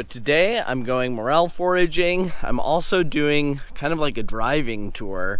So today I'm going morel foraging. I'm also doing kind of like a driving tour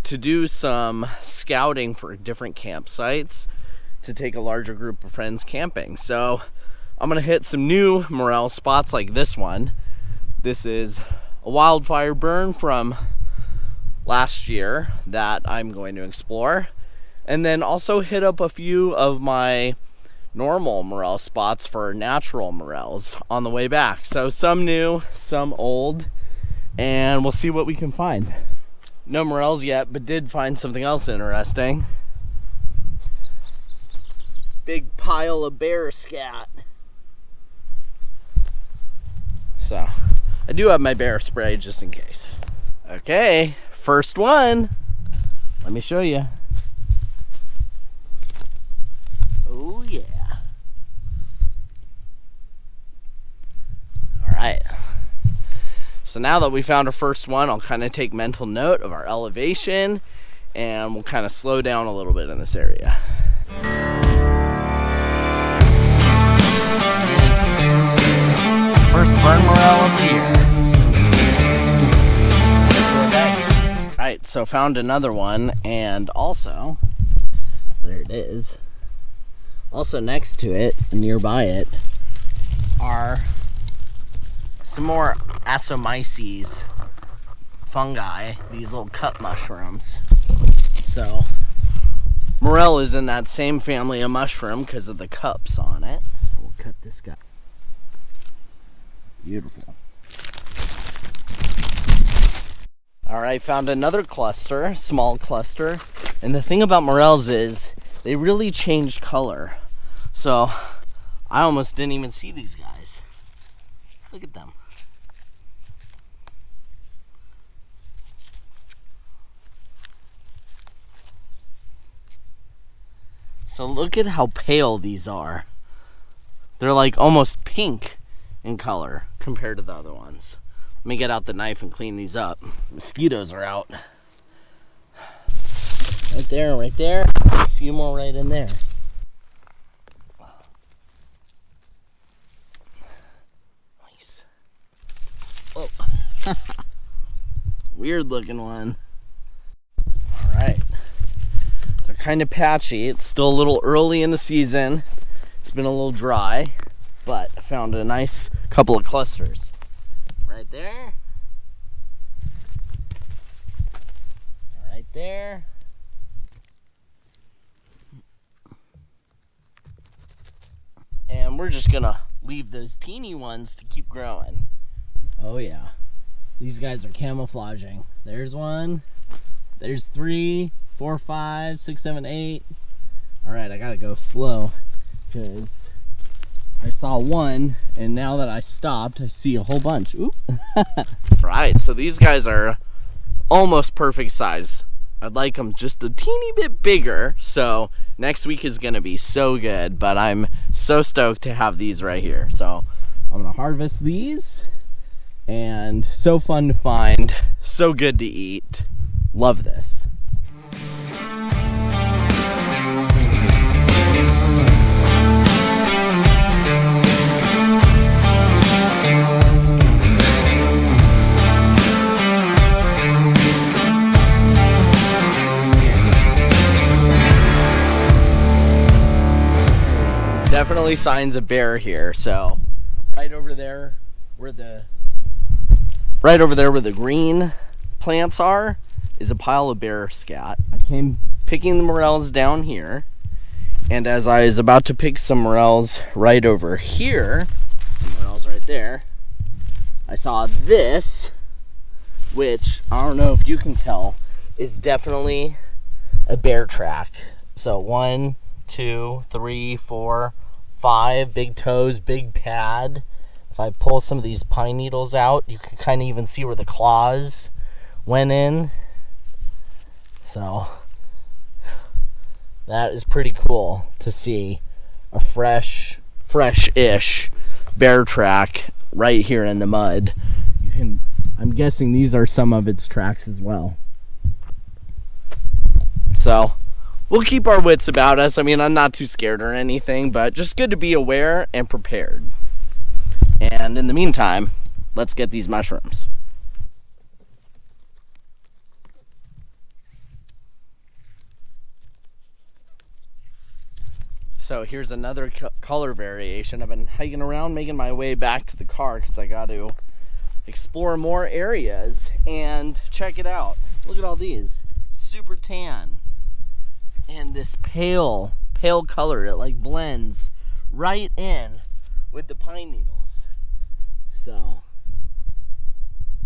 to do some scouting for different campsites to take a larger group of friends camping. So I'm gonna hit some new morel spots like this one. This is a wildfire burn from last year that I'm going to explore, and then also hit up a few of my normal morel spots for natural morels on the way back. So some new, some old, and we'll see what we can find. No morels yet, but did find something else interesting. Big pile of bear scat. So I do have my bear spray just in case. Okay, first one. Let me show you. Oh yeah. All right. So now that we found our first one, I'll kind of take mental note of our elevation, and we'll kind of slow down a little bit in this area. First burn morel of the year. Alright, so found another one, and also, there it is. Also next to it, nearby it, are some more Asomyces fungi, these little cup mushrooms. So, morel is in that same family of mushroom because of the cups on it. So we'll cut this guy. Beautiful. Alright, found another cluster, small cluster. And the thing about morels is they really change color. So I almost didn't even see these guys. Look at them. So look at how pale these are. They're like almost pink in color compared to the other ones. Let me get out the knife and clean these up. Mosquitoes are out. Right there, right there. A few more right in there. Nice. Oh. Weird looking one. Alright. They're kind of patchy. It's still a little early in the season. It's been a little dry, but I found a nice couple of clusters. Right there. Right there. And we're just gonna leave those teeny ones to keep growing. Oh yeah. These guys are camouflaging. There's one. There's 3, 4, 5, 6, 7, 8. Alright, I gotta go slow because I saw one, and now that I stopped, I see a whole bunch. Oop. Right, so these guys are almost perfect size. I'd like them just a teeny bit bigger, so next week is gonna be so good, but I'm so stoked to have these right here. So I'm gonna harvest these, and so fun to find, so good to eat. Love this. Definitely signs of bear here. So right over there where the green plants are is a pile of bear scat. I came picking the morels down here, and as I was about to pick some morels right over here, some morels right there, I saw this, which I don't know if you can tell is definitely a bear track. So 1, 2, 3, 4, 5 big toes, big pad. If I pull some of these pine needles out, you can kind of even see where the claws went in. So that is pretty cool to see a fresh-ish bear track right here in the mud. I'm guessing these are some of its tracks as well. So we'll keep our wits about us. I mean, I'm not too scared or anything, but just good to be aware and prepared. And in the meantime, let's get these mushrooms. So here's another color variation. I've been hiking around, making my way back to the car because I got to explore more areas. And check it out. Look at all these. Super tan. And this pale color. It like blends right in with the pine needles. So,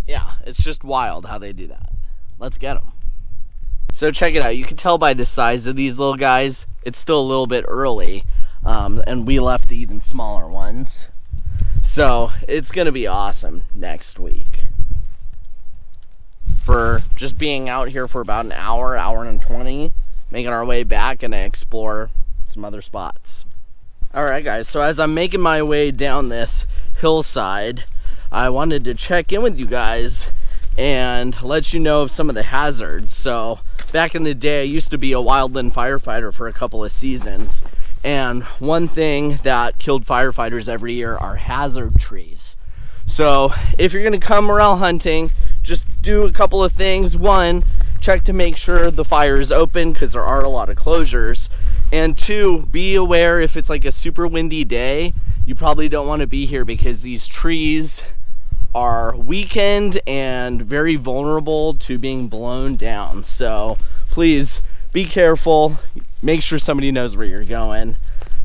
yeah, it's just wild how they do that. Let's get them. So check it out. You can tell by the size of these little guys, it's still a little bit early, and we left the even smaller ones. So it's going to be awesome next week. For just being out here for about an hour and 20, making our way back and explore some other spots. Alright guys, so as I'm making my way down this hillside, I wanted to check in with you guys and let you know of some of the hazards. So back in the day, I used to be a wildland firefighter for a couple of seasons, and one thing that killed firefighters every year are hazard trees. So if you're gonna come morel hunting, just do a couple of things. One, check to make sure the fire is open because there are a lot of closures. And two, be aware if it's like a super windy day, you probably don't want to be here because these trees are weakened and very vulnerable to being blown down. So please be careful. Make sure somebody knows where you're going.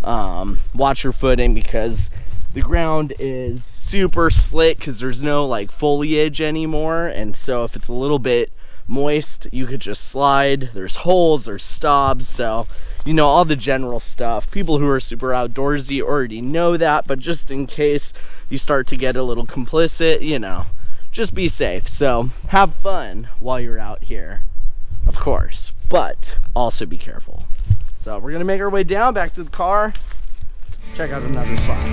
Watch your footing because the ground is super slick because there's no like foliage anymore. And so if it's a little bit moist, you could just slide. There's holes, there's stobs, so you know all the general stuff. People who are super outdoorsy already know that, but just in case you start to get a little complicit, you know, just be safe. So have fun while you're out here, of course, but also be careful. So we're gonna make our way down back to the car, check out another spot.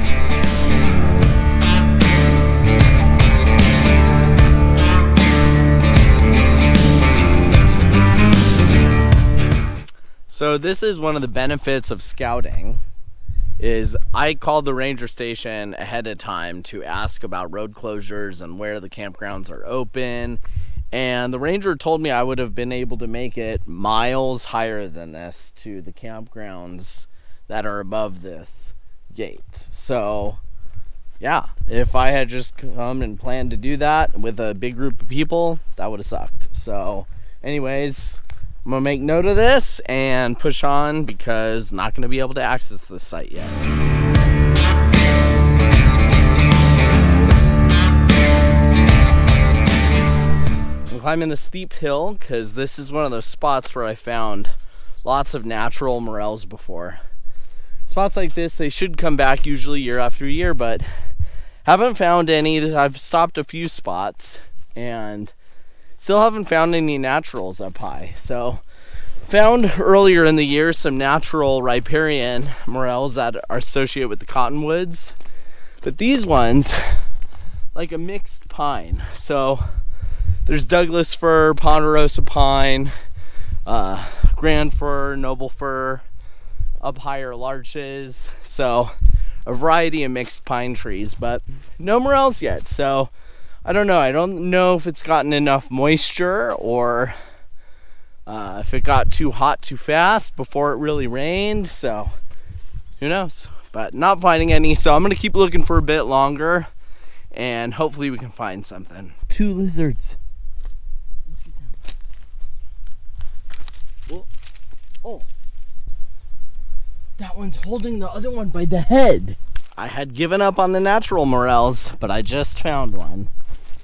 So this is one of the benefits of scouting, is I called the ranger station ahead of time to ask about road closures and where the campgrounds are open. And the ranger told me I would have been able to make it miles higher than this to the campgrounds that are above this gate. So yeah, if I had just come and planned to do that with a big group of people, that would have sucked. So anyways, I'm gonna make note of this and push on because I'm not gonna be able to access this site yet. I'm climbing the steep hill because this is one of those spots where I found lots of natural morels before. Spots like this, they should come back usually year after year, but haven't found any. I've stopped a few spots and still haven't found any naturals up high. So found earlier in the year some natural riparian morels that are associated with the cottonwoods, but these ones like a mixed pine. So there's Douglas fir, ponderosa pine, grand fir, noble fir, up higher larches. So a variety of mixed pine trees, but no morels yet. So I don't know. I don't know if it's gotten enough moisture or if it got too hot too fast before it really rained. So who knows? But not finding any. So I'm going to keep looking for a bit longer and hopefully we can find something. 2 lizards. Oh, that one's holding the other one by the head. I had given up on the natural morels, but I just found one.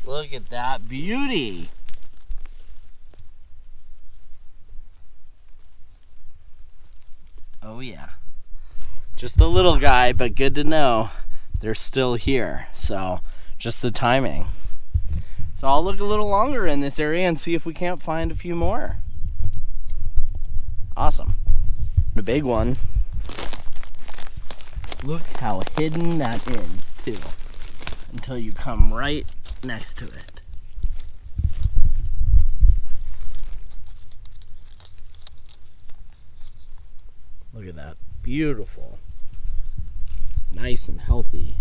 Look at that beauty. Oh yeah. Just a little guy, but good to know they're still here. So just the timing. So I'll look a little longer in this area and see if we can't find a few more. Awesome. The big one. Look how hidden that is too, until you come right next to it. Look at that. Beautiful. Nice and healthy.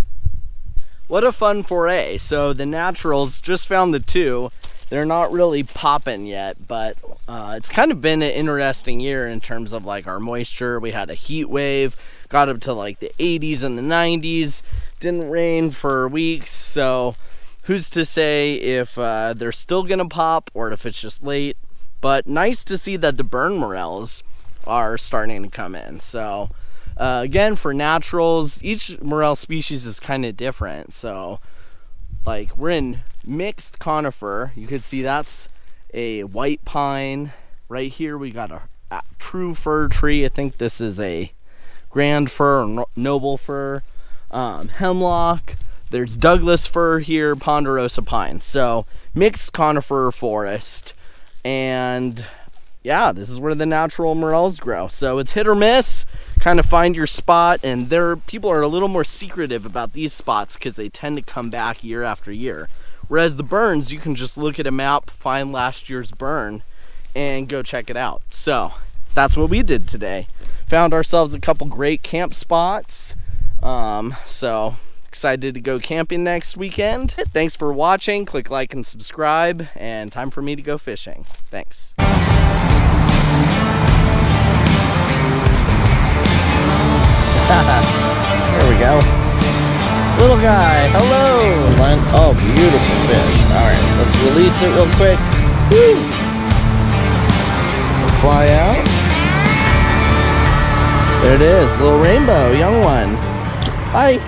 what a fun foray. So the naturals, just found the 2. They're not really popping yet, but it's kind of been an interesting year in terms of like our moisture. We had a heat wave, got up to like the 80s and the 90s, didn't rain for weeks, so who's to say if they're still gonna pop or if it's just late. But nice to see that the burn morels are starting to come in. So again, for naturals, each morel species is kind of different. So like we're in mixed conifer. You can see that's a white pine. Right here we got a true fir tree. I think this is a grand fir or noble fir. Hemlock. There's Douglas fir here, ponderosa pine. So mixed conifer forest. And yeah, this is where the natural morels grow. So it's hit or miss, kind of find your spot, and people are a little more secretive about these spots because they tend to come back year after year. Whereas the burns, you can just look at a map, find last year's burn, and go check it out. So that's what we did today. Found ourselves a couple great camp spots. So excited to go camping next weekend. Thanks for watching. Click like and subscribe, and time for me to go fishing. Thanks. There we go. Little guy, hello. Oh, beautiful fish. All right, let's release it real quick. Woo. Fly out. There it is, little rainbow, young one. Hi.